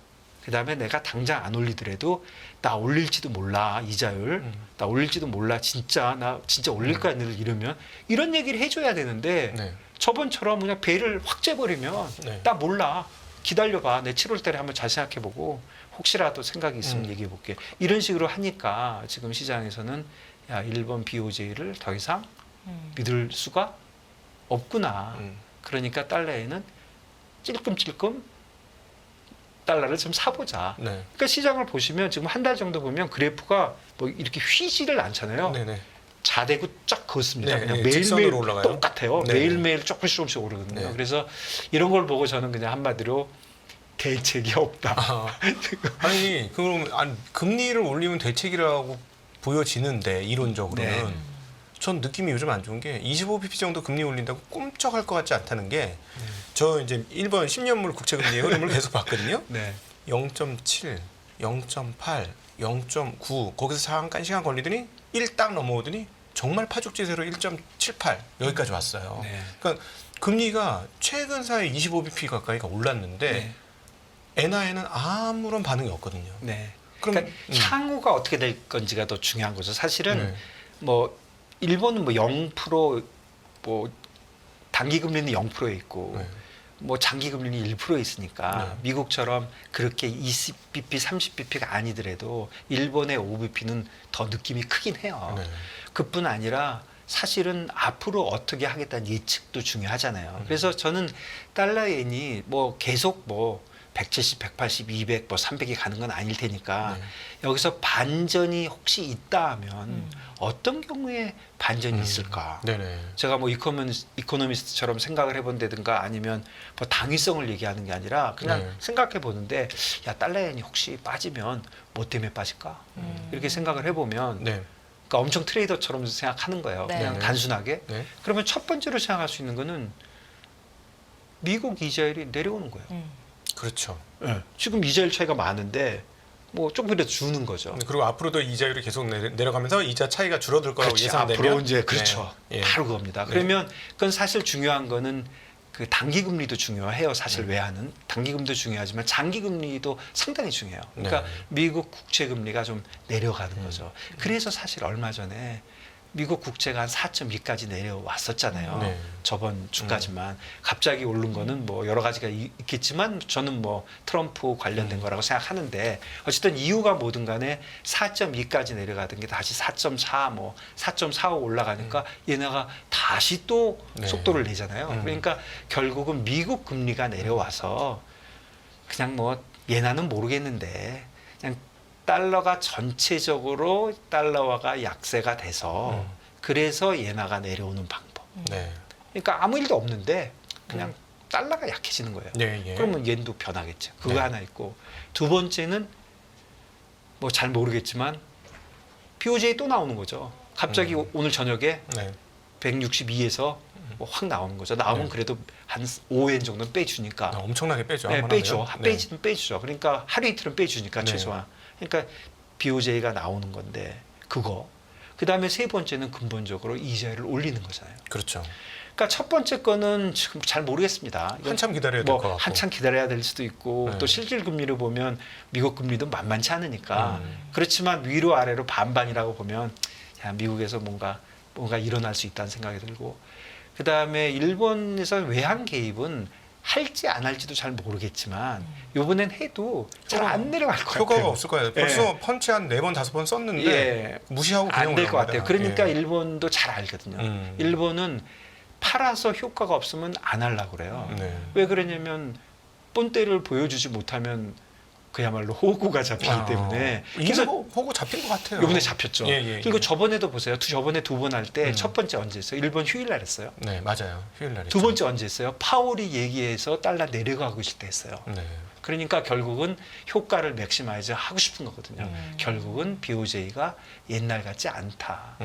그 다음에 내가 당장 안 올리더라도 나 올릴지도 몰라 이자율 나 올릴지도 몰라 나 진짜 올릴 거야 이러면 이런 얘기를 해줘야 되는데 네. 저번처럼 그냥 배를 확 째버리면 네. 나 몰라 기다려봐 내 7월 달에 한번 잘 생각해보고 혹시라도 생각이 있으면 얘기해볼게 이런 식으로 하니까 지금 시장에서는 야 일본 BOJ를 더 이상 믿을 수가 없구나. 그러니까 달러에는 찔끔찔끔 달러를 좀 사보자. 네. 그러니까 시장을 보시면 지금 한 달 정도 보면 그래프가 뭐 이렇게 휘지를 않잖아요. 네네. 자대고 쫙 걷습니다. 네, 그냥 네, 매일매일 직선으로 올라가요. 똑같아요. 네. 매일매일 조금씩 오르거든요. 네. 그래서 이런 걸 보고 저는 그냥 한마디로 대책이 없다. 아니 그럼 금리를 올리면 대책이라고 보여지는데 이론적으로는 네. 전 느낌이 요즘 안 좋은 게 25bp 정도 금리 올린다고 꿈쩍할 것 같지 않다는 게 저 이제 일본 10년물 국채금리의 흐름을 계속 봤거든요. 네. 0.7, 0.8, 0.9 거기서 잠깐 시간 걸리더니 1 딱 넘어오더니 정말 파죽지세로 1.78 여기까지 왔어요. 네. 그러니까 금리가 최근 사이 25bp 가까이가 올랐는데 네. 엔화에는 아무런 반응이 없거든요. 네. 그럼 그러니까 향후가 어떻게 될 건지가 더 중요한 거죠. 사실은 네. 뭐 일본은 뭐 0%뭐 단기 금리는 0%에 있고 네. 뭐 장기 금리는 1%에 있으니까 네. 미국처럼 그렇게 20bp, 30bp가 아니더라도 일본의 5bp는 더 느낌이 크긴 해요. 네. 그뿐 아니라 사실은 앞으로 어떻게 하겠다는 예측도 중요하잖아요. 그래서 저는 달러엔이 뭐 계속 뭐 170, 180, 200, 뭐 300이 가는 건 아닐 테니까 네. 여기서 반전이 혹시 있다 하면 어떤 경우에 반전이 있을까? 네네. 제가 뭐 이코노미스트처럼 생각을 해본다든가 아니면 뭐 당위성을 얘기하는 게 아니라 그냥 네. 생각해 보는데 야 달러엔이 혹시 빠지면 뭐 때문에 빠질까? 이렇게 생각을 해보면 네. 그러니까 엄청 트레이더처럼 생각하는 거예요. 네. 그냥 네. 단순하게. 네. 그러면 첫 번째로 생각할 수 있는 거는 미국 이자율이 내려오는 거예요. 그렇죠. 지금 이자율 차이가 많은데 뭐 조금이라도 주는 거죠. 그리고 앞으로도 이자율이 계속 내려가면서 이자 차이가 줄어들 거라고 그렇지. 예상되면 앞으로 이제 그렇죠. 네. 예. 바로 그겁니다. 네. 그러면 그건 사실 중요한 거는 그 단기금리도 중요해요. 사실 네. 외환은 단기금리도 중요하지만 장기금리도 상당히 중요해요. 그러니까 네. 미국 국채금리가 좀 내려가는 거죠. 그래서 사실 얼마 전에 미국 국채가 한 4.2까지 내려왔었잖아요. 네. 저번 주까지만 갑자기 오른 거는 뭐 여러 가지가 있겠지만 저는 뭐 트럼프 관련된 거라고 생각하는데 어쨌든 이유가 뭐든 간에 4.2까지 내려가던 게 다시 4.4 뭐 4.45 올라가니까 얘네가 다시 또 네. 속도를 내잖아요. 그러니까 결국은 미국 금리가 내려와서 그냥 뭐 얘나는 모르겠는데 그냥 달러가 전체적으로 달러화가 약세가 돼서 그래서 엔화가 내려오는 방법. 네. 그러니까 아무 일도 없는데 그냥 달러가 약해지는 거예요. 네. 예. 그러면 엔도 변하겠죠. 그거 네. 하나 있고 두 번째는 뭐 잘 모르겠지만 BOJ 또 나오는 거죠. 갑자기 오늘 저녁에 네. 162에서 뭐 확 나오는 거죠. 나오면 네. 그래도 한 5엔 정도는 빼주니까. 엄청나게 빼죠. 네, 한번 빼죠. 하면. 빼지는 빼주죠. 그러니까 하루 이틀은 빼주니까 네. 최소한. 그러니까 BOJ가 나오는 건데 그거. 그 다음에 세 번째는 근본적으로 이자율을 올리는 거잖아요. 그렇죠. 그러니까 첫 번째 거는 지금 잘 모르겠습니다. 이건 한참 기다려야 될 뭐 것 같고. 한참 기다려야 될 수도 있고 네. 또 실질 금리를 보면 미국 금리도 만만치 않으니까 음. 그렇지만 위로 아래로 반반이라고 보면 야, 미국에서 뭔가 일어날 수 있다는 생각이 들고 그 다음에 일본에서 외환 개입은 할지 안 할지도 잘 모르겠지만 이번엔 해도 잘 안 내려갈 것 효과가 같아요. 없을 거예요. 벌써 펀치 한 4번, 5번 썼는데 예. 무시하고 그냥 안 될 것 올라갑니다. 같아요. 그러니까 예. 일본도 잘 알거든요. 음. 일본은 팔아서 효과가 없으면 안 하려고 그래요. 네. 왜 그러냐면 본때를 보여주지 못하면 그야말로 호구가 잡히기 때문에 그래서 그래서 호구 잡힌 것 같아요. 이번에 잡혔죠. 예, 예, 그리고 예. 저번에도 보세요. 저번에 두 번 할 때 첫 번째 언제 했어요? 일본 휴일 날 했어요. 네, 맞아요. 휴일 날 두 했죠. 번째 언제 했어요? 파월이 얘기해서 달러 내려가고 있을 때 했어요. 네. 그러니까 결국은 효과를 맥시마이즈 하고 싶은 거거든요. 결국은 BOJ가 옛날 같지 않다.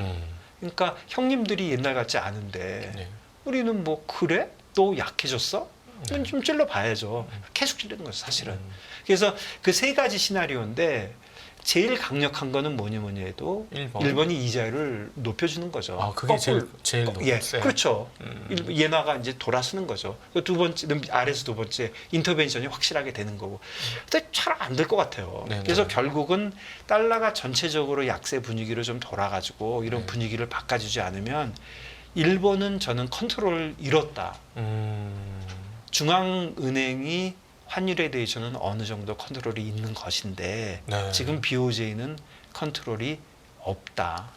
그러니까 형님들이 옛날 같지 않은데 네. 우리는 뭐 그래? 또 약해졌어? 그럼 좀 찔러봐야죠. 계속 찔르는 거죠, 사실은. 그래서 그 세 가지 시나리오인데 제일 강력한 거는 뭐니 해도 일본. 일본이 이자율을 높여주는 거죠. 아, 그게 제일 예, 세요? 그렇죠. 엔화가 이제 돌아서는 거죠. 그두 번째는 아래서 두 번째 인터벤션이 확실하게 되는 거고. 근데 잘 안 될 것 같아요. 네네. 그래서 결국은 달러가 전체적으로 약세 분위기로 좀 돌아가지고 이런 네. 분위기를 바꿔주지 않으면 일본은 저는 컨트롤을 잃었다. 중앙은행이 환율에 대해서는 어느 정도 컨트롤이 있는 것인데 네. 지금 BOJ는 컨트롤이 없다.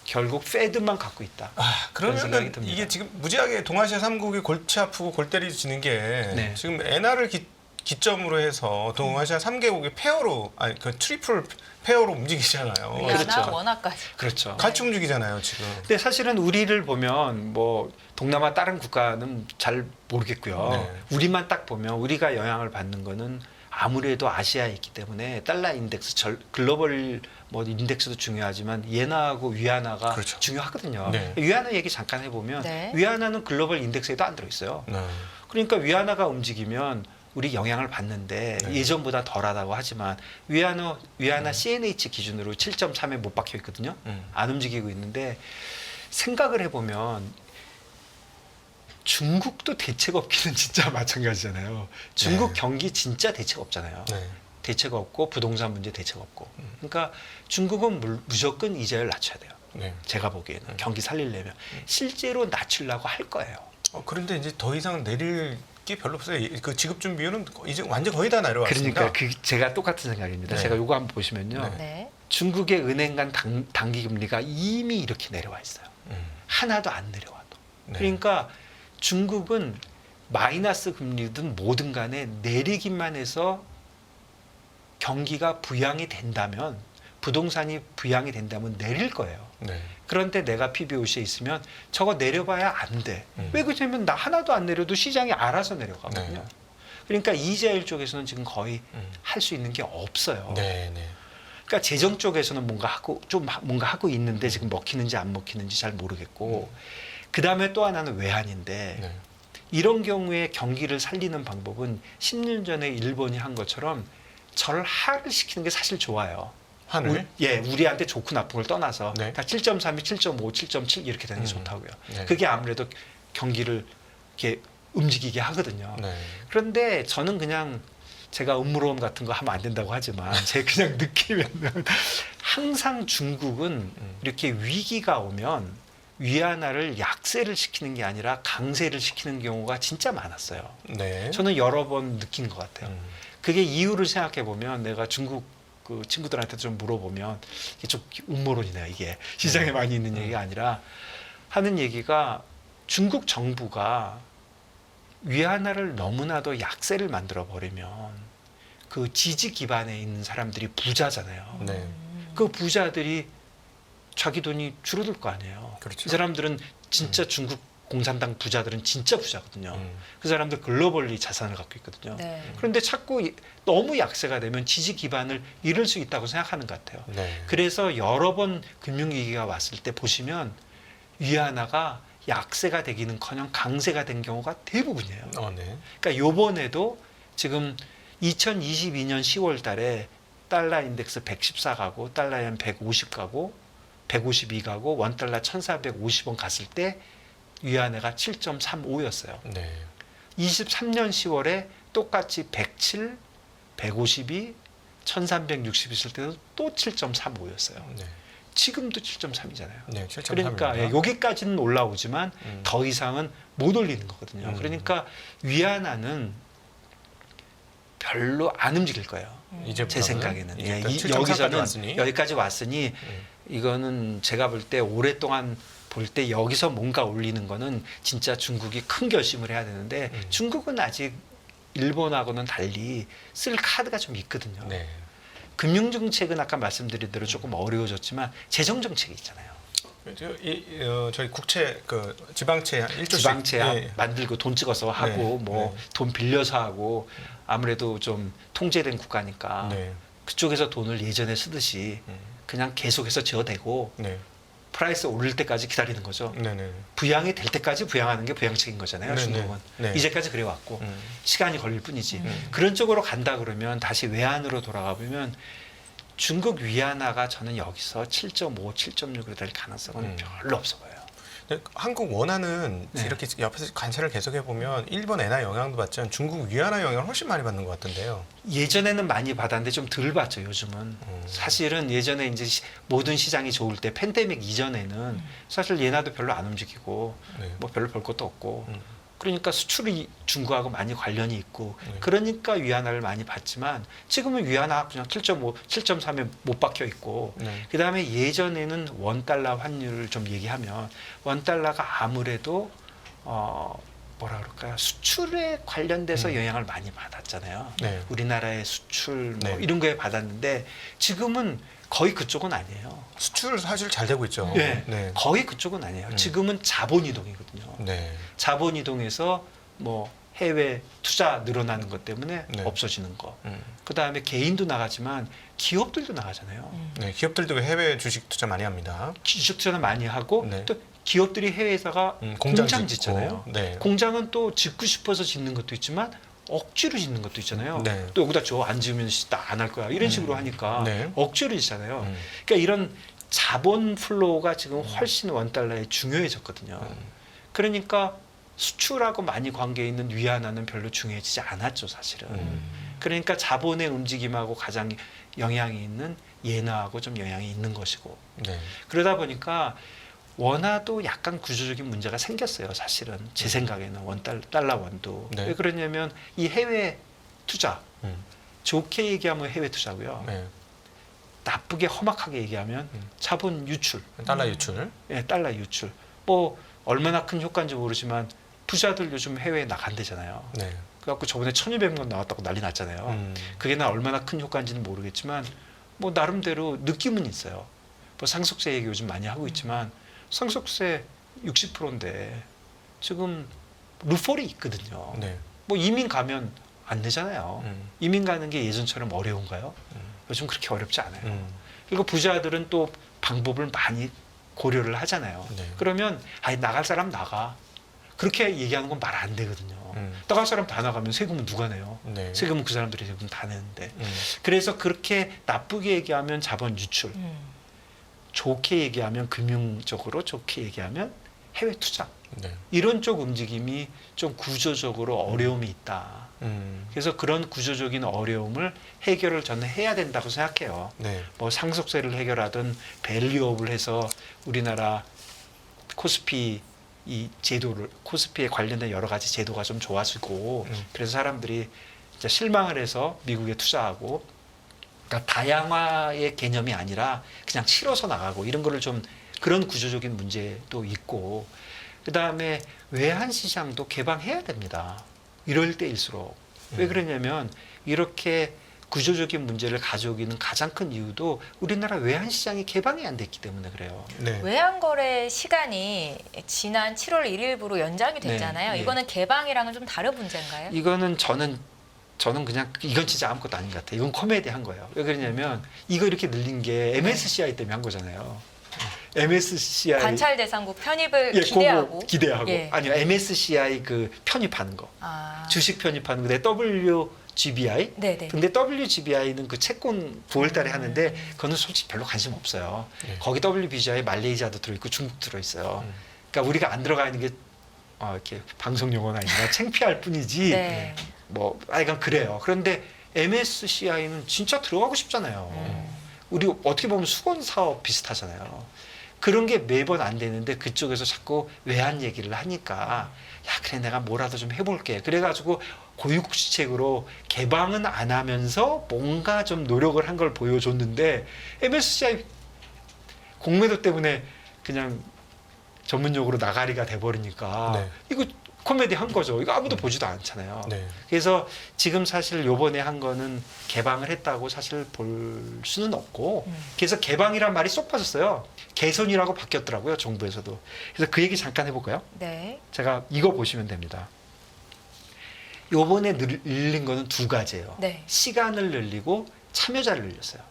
결국 페드만 갖고 있다. 그런 생각이 그러면 듭니다. 이게 지금 무지하게 동아시아 3국이 골치 아프고 골 때리지는 게 네. 지금 엔화를 기점으로 해서 동아시아 3개국이 페어로 아니 그 트리플 페어로 움직이잖아요. 위안화, 그렇죠. 원화까지. 그렇죠. 같이 움직이잖아요, 지금. 근데 사실은 우리를 보면 뭐 동남아 다른 국가는 잘 모르겠고요. 네. 우리만 딱 보면 우리가 영향을 받는 거는 아무래도 아시아에 있기 때문에 달러 인덱스 글로벌 뭐 인덱스도 중요하지만 엔화하고 위안화가 그렇죠. 중요하거든요. 네. 위안화 얘기 잠깐 해보면 네. 위안화는 글로벌 인덱스에도 안 들어있어요. 네. 그러니까 위안화가 움직이면 우리 영향을 받는데 네. 예전보다 덜하다고 하지만 위안화 CNH 기준으로 7.3에 못 박혀 있거든요. 안 움직이고 있는데 생각을 해보면 중국도 대책 없기는 진짜 마찬가지잖아요. 중국 네. 경기 진짜 대책 없잖아요. 네. 대책 없고 부동산 문제 대책 없고. 그러니까 중국은 무조건 이자율 낮춰야 돼요. 네. 제가 보기에는 경기 살리려면 실제로 낮추려고 할 거예요. 그런데 이제 더 이상 내릴 게 별로 없어요. 그 지급 준비율은 이제 완전 거의 다 내려왔습니다. 그러니까 제가 똑같은 생각입니다. 네. 제가 요거 한번 보시면요. 네. 네. 중국의 은행 간 단기 금리가 이미 이렇게 내려와 있어요. 하나도 안 내려와도. 네. 그러니까 중국은 마이너스 금리든 뭐든 간에 내리기만 해서 경기가 부양이 된다면 부동산이 부양이 된다면 내릴 거예요. 네. 그런데 내가 PBOC에 있으면 저거 내려봐야 안 돼. 왜 그러냐면 나 하나도 안 내려도 시장이 알아서 내려가거든요. 네. 그러니까 이자율 쪽에서는 지금 거의 음. 할 수 있는 게 없어요. 네, 네. 그러니까 재정 쪽에서는 뭔가 하고 있는데 지금 먹히는지 안 먹히는지 잘 모르겠고 그 다음에 또 하나는 외환인데 네. 이런 경우에 경기를 살리는 방법은 10년 전에 일본이 한 것처럼 절하를 시키는 게 사실 좋아요. 환을 우리한테 좋고 나쁜 걸 떠나서 네. 다 7.3이 7.5, 7.7 이렇게 되는 게 음. 좋다고요. 네. 그게 아무래도 경기를 이렇게 움직이게 하거든요. 네. 그런데 저는 그냥 제가 음모론 같은 거 하면 안 된다고 하지만 제 그냥 느끼면 항상 중국은 이렇게 위기가 오면 위안화를 약세를 시키는 게 아니라 강세를 시키는 경우가 진짜 많았어요. 네. 저는 여러 번 느낀 것 같아요. 음. 그게 이유를 생각해 보면 내가 중국 그 친구들한테 좀 물어보면 이게 좀 음모론이네요. 이게 시장에 많이 있는 얘기가 아니라 하는 얘기가 중국 정부가 위안화를 너무나도 약세를 만들어 버리면 그 지지 기반에 있는 사람들이 부자잖아요. 네. 그 부자들이 자기 돈이 줄어들 거 아니에요. 그렇죠. 이 사람들은 진짜 중국 공산당 부자들은 진짜 부자거든요. 음. 그 사람들 글로벌리 자산을 갖고 있거든요. 네. 그런데 자꾸 너무 약세가 되면 지지 기반을 잃을 수 있다고 생각하는 것 같아요. 네. 그래서 여러 번 금융위기가 왔을 때 보시면 위안화가 약세가 되기는커녕 강세가 된 경우가 대부분이에요. 네. 그러니까 요번에도 지금 2022년 10월 달에 달러 인덱스 114 가고 달러엔 150 가고 152 가고 원달러 1450원 갔을 때 위안화가 7.35였어요. 네. 23년 10월에 똑같이 107, 152, 1360 있을 때도 또 7.35였어요. 네. 지금도 7.3이잖아요. 네. 7.3입니다. 그러니까 여기까지는 올라오지만 더 이상은 못 올리는 거거든요. 그러니까 위안화는 별로 안 움직일 거예요. 제 생각에는. 여기까지 왔으니 이거는 제가 볼 때 오랫동안 볼 때 여기서 뭔가 올리는 거는 진짜 중국이 큰 결심을 해야 되는데 중국은 아직 일본하고는 달리 쓸 카드가 좀 있거든요. 네. 금융 정책은 아까 말씀드린 대로 조금 어려워졌지만 재정 정책이 있잖아요. 저희 국채 그 지방채 1조씩 지방채 만들고 돈 찍어서 하고 뭐 돈 빌려서 하고 아무래도 좀 통제된 국가니까 네. 그쪽에서 돈을 예전에 쓰듯이 그냥 계속해서 지어대고 네. 프라이스 오를 때까지 기다리는 거죠. 네네. 부양이 될 때까지 부양하는 게 부양책인 거잖아요. 네네. 중국은 네. 이제까지 그래왔고 시간이 걸릴 뿐이지. 음. 그런 쪽으로 간다 그러면 다시 외환으로 돌아가 보면 중국 위안화가 저는 여기서 7.5, 7.6으로 될 가능성은 별로 없어 보여요. 근데 한국 원화는 네. 이렇게 옆에서 관찰을 계속해 보면 일본 엔화 영향도 받지만 중국 위안화 영향을 훨씬 많이 받는 것 같던데요. 예전에는 많이 받았는데 좀 덜 받죠. 요즘은 사실은 예전에 이제 모든 시장이 좋을 때 팬데믹 이전에는 사실 예나도 별로 안 움직이고 네. 뭐 별로 볼 것도 없고 그러니까 수출이 중국하고 많이 관련이 있고 네. 그러니까 위안화를 많이 받지만 지금은 위안화 그냥 7.5, 7.3에 못 박혀 있고 네. 그 다음에 예전에는 원달러 환율을 좀 얘기하면 원달러가 아무래도 뭐라 그럴까요? 수출에 관련돼서 영향을 많이 받았잖아요. 네. 우리나라의 수출 뭐 네. 이런 거에 받았는데 지금은 거의 그쪽은 아니에요. 수출 사실 잘 되고 있죠. 네. 네. 거의 그쪽은 아니에요. 지금은 자본 이동이거든요. 네. 자본 이동에서 뭐 해외 투자 늘어나는 것 때문에 네. 없어지는 거. 그 다음에 개인도 나가지만 기업들도 나가잖아요. 네. 기업들도 해외 주식 투자 많이 합니다. 주식 투자는 많이 하고 네. 또 기업들이 해외에다가 공장 공장 짓고. 짓잖아요. 네. 공장은 또 짓고 싶어서 짓는 것도 있지만 억지로 짓는 것도 있잖아요. 네. 또 여기다 줘 안 지으면 안 할 거야 이런 식으로 하니까 네. 억지로 짓잖아요. 그러니까 이런 자본 플로우가 지금 훨씬 원달러에 중요해졌거든요. 그러니까 수출하고 많이 관계 있는 위안화는 별로 중요해지지 않았죠, 사실은. 그러니까 자본의 움직임하고 가장 영향이 있는 예나하고 좀 영향이 있는 것이고. 네. 그러다 보니까 원화도 약간 구조적인 문제가 생겼어요, 사실은. 제 생각에는 달러 원도. 네. 왜 그러냐면 이 해외 투자, 좋게 얘기하면 해외 투자고요. 네. 나쁘게 험악하게 얘기하면 자본 유출, 달러 유출. 예, 달러 유출. 뭐 얼마나 큰 효과인지 모르지만 부자들 요즘 해외에 나간대잖아요. 네. 그래갖고 저번에 1,200만 나왔다고 난리 났잖아요. 그게 나 얼마나 큰 효과인지는 모르겠지만 뭐 나름대로 느낌은 있어요. 뭐 상속세 얘기 요즘 많이 하고 있지만 상속세 60%인데 지금 루폴이 있거든요. 네. 뭐 이민 가면 안 되잖아요. 이민 가는 게 예전처럼 어려운가요? 요즘 그렇게 어렵지 않아요. 그리고 부자들은 또 방법을 많이 고려를 하잖아요. 네. 그러면 아니 나갈 사람 나가. 그렇게 얘기하는 건 말 안 되거든요. 나갈 사람 다 나가면 세금은 누가 내요? 네. 세금은 그 사람들이 세금 다 내는데. 그래서 그렇게 나쁘게 얘기하면 자본 유출, 좋게 얘기하면 금융적으로 좋게 얘기하면 해외 투자. 네. 이런 쪽 움직임이 좀 구조적으로 어려움이 있다. 그래서 그런 구조적인 어려움을 해결을 저는 해야 된다고 생각해요. 네. 뭐 상속세를 해결하든 밸류업을 해서 우리나라 코스피 이 제도를 코스피에 관련된 여러 가지 제도가 좀 좋아지고 그래서 사람들이 이제 실망을 해서 미국에 투자하고 그러니까 다양화의 개념이 아니라 그냥 치러서 나가고 이런 거를 좀 그런 구조적인 문제도 있고 그다음에 외환 시장도 개방해야 됩니다. 이럴 때일수록 왜 그러냐면 이렇게 구조적인 문제를 가져오기는 가장 큰 이유도 우리나라 외환 시장이 개방이 안 됐기 때문에 그래요. 네. 외환거래 시간이 지난 7월 1일부로 연장이 됐잖아요. 네, 네. 이거는 개방이랑은 좀 다른 문제인가요? 이거는 저는 그냥 이건 진짜 아무것도 아닌 것 같아요. 이건 코미디 한 거예요. 왜 그러냐면 이거 이렇게 늘린 게 MSCI 때문에 한 거잖아요. MSCI 관찰 대상국 편입을 예, 기대하고. 그거 기대하고 예. 아니요 MSCI 그 편입하는 거 아. 주식 편입하는 거 WGBI 네네. 근데 WGBI는 그 채권 9월달에 하는데 그거는 솔직히 별로 관심 없어요. 네. 거기 WBGI 말레이시아도 들어있고 중국 들어있어요. 그러니까 우리가 안 들어가 있는 게 이렇게 방송 용어는 아니라 창피할 뿐이지. 네. 뭐 이건 그래요. 그런데 MSCI는 진짜 들어가고 싶잖아요. 우리 어떻게 보면 수건 사업 비슷하잖아요. 그런 게 매번 안 되는데 그쪽에서 자꾸 외환 얘기를 하니까 야 그래 내가 뭐라도 좀 해볼게. 그래가지고 고육지책으로 개방은 안 하면서 뭔가 좀 노력을 한 걸 보여줬는데 MSCI 공매도 때문에 그냥 전문용어로 나가리가 돼버리니까 네. 이거 코미디 한 거죠. 이거 아무도 보지도 않잖아요. 네. 그래서 지금 사실 요번에 한 거는 개방을 했다고 사실 볼 수는 없고 그래서 개방이란 말이 쏙 빠졌어요. 개선이라고 바뀌었더라고요. 정부에서도. 그래서 그 얘기 잠깐 해볼까요? 네. 제가 이거 보시면 됩니다. 요번에 늘린 거는 두 가지예요. 네. 시간을 늘리고 참여자를 늘렸어요.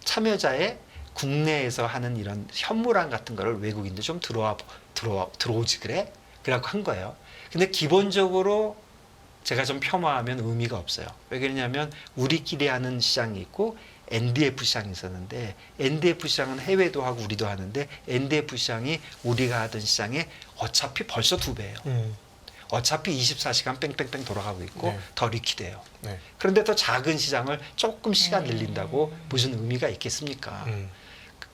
참여자의 국내에서 하는 이런 현무랑 같은 거를 외국인들 좀 들어오지 그래? 그래갖고 한 거예요. 근데 기본적으로 제가 좀 폄하하면 의미가 없어요. 왜 그러냐면 우리끼리 하는 시장이 있고 NDF 시장이 있었는데 NDF 시장은 해외도 하고 우리도 하는데 NDF 시장이 우리가 하던 시장에 어차피 벌써 2배예요. 어차피 24시간 뺑뺑뺑 돌아가고 있고 네. 더 리퀴드해요. 네. 그런데 더 작은 시장을 조금 시간 늘린다고 무슨 의미가 있겠습니까?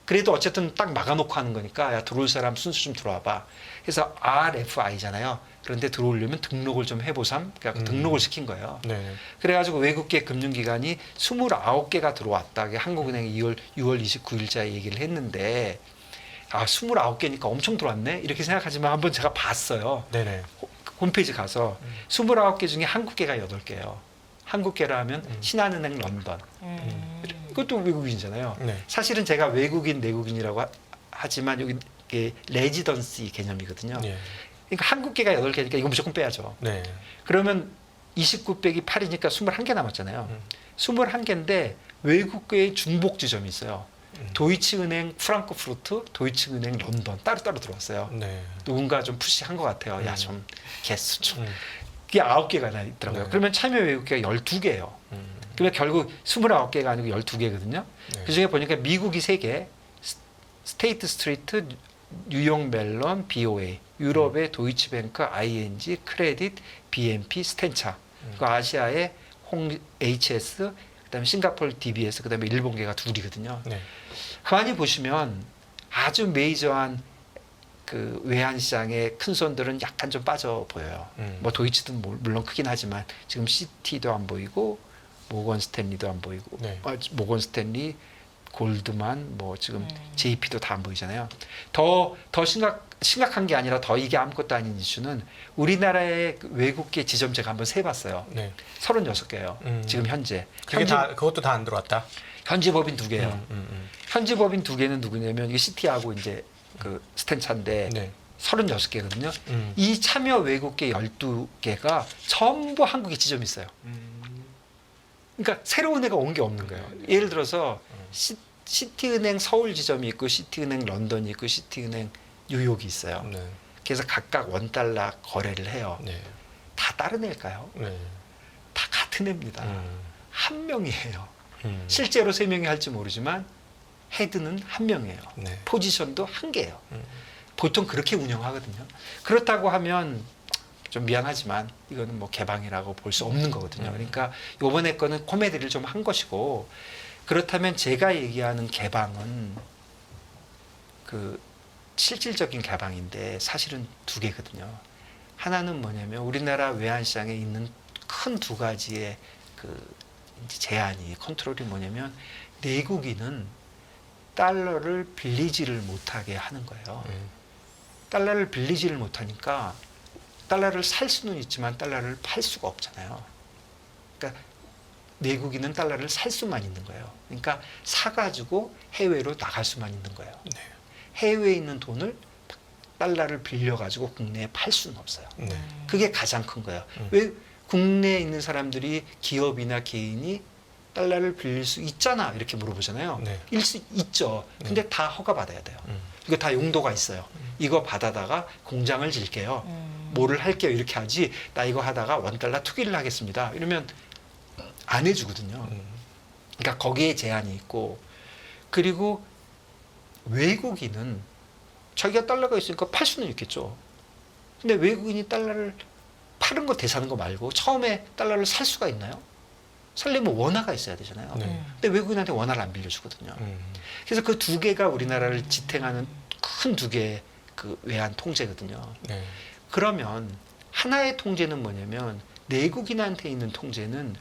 그래도 어쨌든 딱 막아놓고 하는 거니까 야 들어올 사람 순수 좀 들어와봐. 그래서 RFI잖아요. 그런데 들어오려면 등록을 좀 해보삼. 그러니까 등록을 시킨 거예요. 네. 그래가지고 외국계 금융기관이 29개가 들어왔다. 한국은행이 6월 29일자에 얘기를 했는데 29개니까 엄청 들어왔네. 이렇게 생각하지만 한번 제가 봤어요. 네네. 홈페이지 가서 29개 중에 한국계가 8개예요. 한국계라 하면 신한은행 런던. 그것도 외국인이잖아요. 네. 사실은 제가 외국인, 내국인이라고 하지만 여기 이게 레지던시 개념이거든요. 네. 그러니까 한국계가 8개니까 이거 무조건 빼야죠. 네. 그러면 29 빼기 8이니까 21개 남았잖아요. 21개인데 외국계의 중복 지점이 있어요. 도이치은행 프랑크푸르트, 도이치은행 런던 따로따로 들어왔어요. 네. 누군가 좀 푸시한 것 같아요. 야 좀 개수 좀. 그게 9개가 있더라고요. 네. 그러면 참여 외국계가 12개예요. 그러면 결국 29개가 아니고 12개거든요. 네. 그중에 보니까 미국이 3개, 스테이트 스트리트, 뉴욕 멜론, BOA, 유럽의 도이치뱅크, ING, 크레딧, BNP, 스탠차, 그 아시아의 HS, 그다음에 싱가포르 DBS, 그다음에 일본계가 2이거든요. 네. 가만히 보시면 아주 메이저한 그 외환 시장의 큰 손들은 약간 좀 빠져 보여요. 뭐 도이치도 물론 크긴 하지만 지금 CT도 안 보이고 모건 스탠리도 안 보이고 네. 모건 스탠리, 골드만 뭐 지금 JP도 다 안 보이잖아요. 더 심각한 게 아니라 더 이게 아무것도 아닌 이슈는 우리나라의 외국계 지점 제가 한번 세봤어요. 네. 36개예요. 지금 현재. 그게 다 그것도 다 안 들어왔다. 현지 법인 2개예요. 현지 법인 2개는 누구냐면 이게 시티하고 이제 그 스탠차인데 네. 36개거든요. 이 참여 외국계 12개가 전부 한국에 지점이 있어요. 그러니까 새로운 애가 온 게 없는 거예요. 예를 들어서 시티은행 서울 지점이 있고 시티은행 런던이 있고 시티은행 뉴욕이 있어요. 네. 그래서 각각 원달러 거래를 해요. 네. 다 다른 애일까요? 네. 다 같은 애입니다. 한 명이에요. 음. 실제로 3명이 할지 모르지만 헤드는 한 명이에요. 네. 포지션도 한 개예요. 보통 그렇게 운영하거든요. 그렇다고 하면 좀 미안하지만 이거는 뭐 개방이라고 볼 수 없는 거거든요. 그러니까 요번에 거는 코미디를 좀 한 것이고, 그렇다면 제가 얘기하는 개방은 그 실질적인 개방인데 사실은 2개거든요. 하나는 뭐냐면 우리나라 외환시장에 있는 큰 2가지의 그 이제 제한이 컨트롤이 뭐냐면 내국인은 달러를 빌리지를 못하게 하는 거예요. 달러를 빌리지를 못하니까 달러를 살 수는 있지만 달러를 팔 수가 없잖아요. 그러니까 내국인은 달러를 살 수만 있는 거예요. 그러니까 사가지고 해외로 나갈 수만 있는 거예요. 네. 해외에 있는 돈을 달러를 빌려가지고 국내에 팔 수는 없어요. 네. 그게 가장 큰 거예요. 왜 국내에 있는 사람들이 기업이나 개인이 달러를 빌릴 수 있잖아 이렇게 물어보잖아요. 네. 일 수 있죠. 근데 다 허가받아야 돼요. 이거 다 용도가 있어요. 이거 받아다가 공장을 질게요. 뭐를 할게요 이렇게 하지, 나 이거 하다가 원달러 투기를 하겠습니다 이러면 안 해주거든요. 그러니까 거기에 제한이 있고, 그리고 외국인은 자기가 달러가 있으니까 팔 수는 있겠죠. 근데 외국인이 달러를 파는 거 대사는 거 말고 처음에 달러를 살 수가 있나요? 살려면 원화가 있어야 되잖아요. 네. 근데 외국인한테 원화를 안 빌려주거든요. 그래서 그 2개가 우리나라를 지탱하는 큰 2개의 그 외환 통제거든요. 네. 그러면 하나의 통제는 뭐냐면 내국인한테 있는 통제는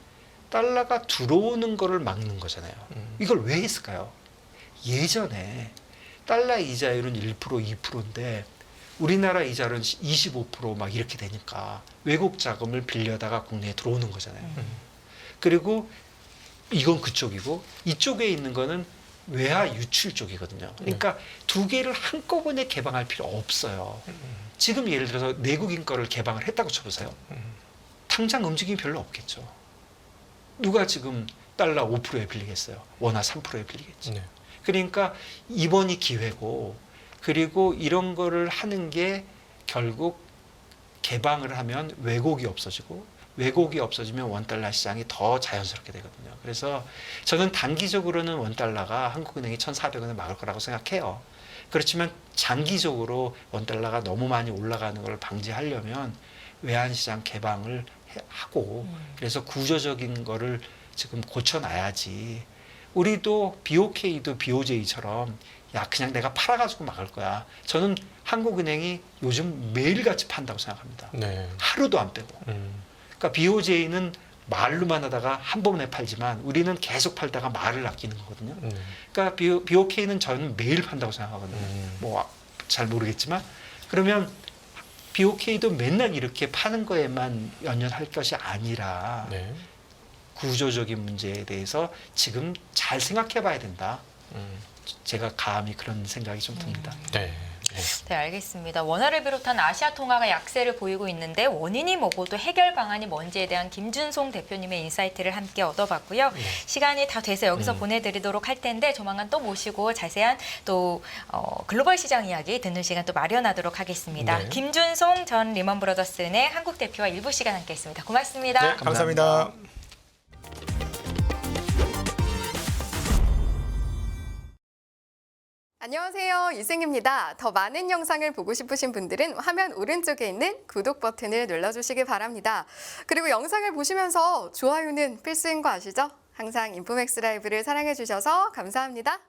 달러가 들어오는 거를 막는 거잖아요. 이걸 왜 했을까요? 예전에 달러 이자율은 1%, 2%인데 우리나라 이자율은 25% 이렇게 되니까 외국 자금을 빌려다가 국내에 들어오는 거잖아요. 그리고 이건 그쪽이고 이쪽에 있는 거는 외화 유출 쪽이거든요. 그러니까 2개를 한꺼번에 개방할 필요 없어요. 지금 예를 들어서 내국인 거를 개방을 했다고 쳐보세요. 당장 움직임이 별로 없겠죠. 누가 지금 달러 5%에 빌리겠어요? 원화 3%에 빌리겠지. 네. 그러니까 이번이 기회고, 그리고 이런 거를 하는 게 결국 개방을 하면 왜곡이 없어지고, 왜곡이 없어지면 원달러 시장이 더 자연스럽게 되거든요. 그래서 저는 단기적으로는 원달러가 한국은행이 1,400원을 막을 거라고 생각해요. 그렇지만 장기적으로 원달러가 너무 많이 올라가는 걸 방지하려면 외환시장 개방을 하고, 그래서 구조적인 거를 지금 고쳐놔야지. 우리도 BOK도 BOJ처럼 야 그냥 내가 팔아가지고 막을 거야. 저는 한국은행이 요즘 매일같이 판다고 생각합니다. 네. 하루도 안 빼고. 그러니까 BOJ는 말로만 하다가 한 번에 팔지만 우리는 계속 팔다가 말을 아끼는 거거든요. 그러니까 BOK는 저는 매일 판다고 생각하거든요. 뭐 잘 모르겠지만, 그러면 BOK도 맨날 이렇게 파는 거에만 연연할 것이 아니라 네. 구조적인 문제에 대해서 지금 잘 생각해 봐야 된다. 제가 감히 그런 생각이 좀 듭니다. 네. 네, 알겠습니다. 원화를 비롯한 아시아 통화가 약세를 보이고 있는데 원인이 뭐고 또 해결 방안이 뭔지에 대한 김준송 대표님의 인사이트를 함께 얻어봤고요. 시간이 다 돼서 여기서 보내드리도록 할 텐데 조만간 또 모시고 자세한 또 글로벌 시장 이야기 듣는 시간 또 마련하도록 하겠습니다. 네. 김준송 전 리먼브러더스은행 한국 대표와 일부 시간 함께했습니다. 고맙습니다. 네, 감사합니다. 안녕하세요. 유승입니다. 더 많은 영상을 보고 싶으신 분들은 화면 오른쪽에 있는 구독 버튼을 눌러주시기 바랍니다. 그리고 영상을 보시면서 좋아요는 필수인 거 아시죠? 항상 인포맥스 라이브를 사랑해 주셔서 감사합니다.